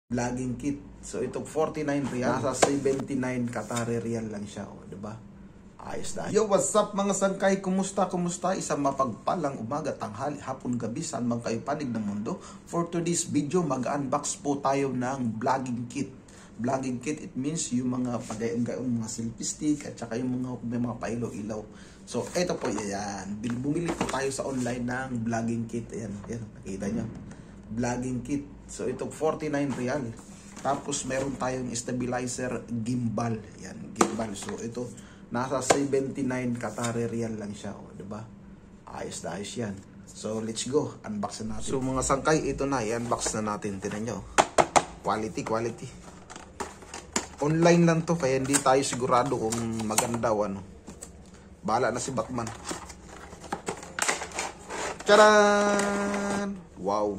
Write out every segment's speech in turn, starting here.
vlogging kit. So ito 49 real, nasa 79 Qatari Riyal lang siya, oh, 'di ba? Ayos na. Yo, what's up mga sangkay? Kumusta? Isang mapagpalang umaga, tanghali, hapon, gabi, saan man kayo panig ng mundo. For today's video, mag-unbox po tayo ng vlogging kit. Vlogging kit, it means yung mga pagayong mga selfie stick at saka yung mga pailaw-ilaw. So ito po yan. Bumili po tayo sa online ng vlogging kit. Ayan, nakita nyo. Vlogging kit. So ito 49 real. Tapos meron tayong stabilizer gimbal. Yan, gimbal. So ito nasa 79 Qatari Riyal lang siya, oh, 'di ba? Ayos na ayos 'yan. So let's go, unbox na natin. So mga sangkay, ito na, i-unbox na natin. Tingnan niyo. Quality. Online lang 'to kaya hindi tayo sigurado kung maganda o ano. Bahala na si Batman. Charan! Wow.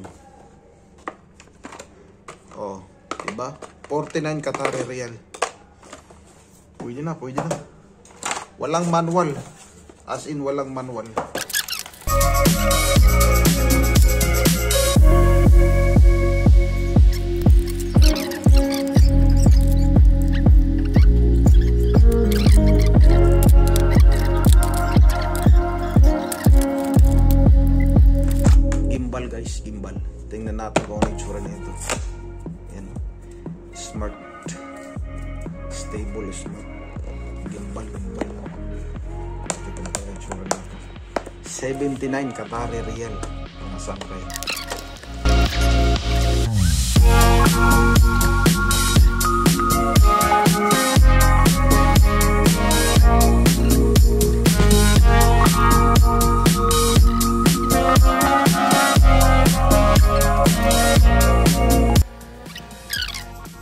Oh, diba? 49 Qatari Riyal. Pwede na. Walang manual. As in, walang manual. Gimbal guys, gimbal. Tingnan natin kung ano yung tsura na ito. Smart, stable, smart. Gimbal. Ito na tayo tsura natin. 79 Qatari Riyal. Mga sangkay.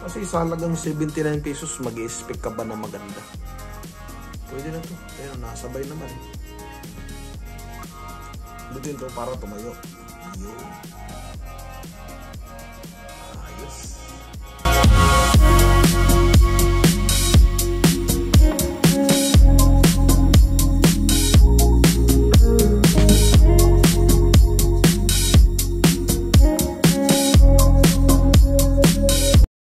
Kasi sa halagang 79 pesos, mag-i-expect ka ba na maganda? Pwede na to. Pero nasabay naman. Butin to para tumayo. Ayun.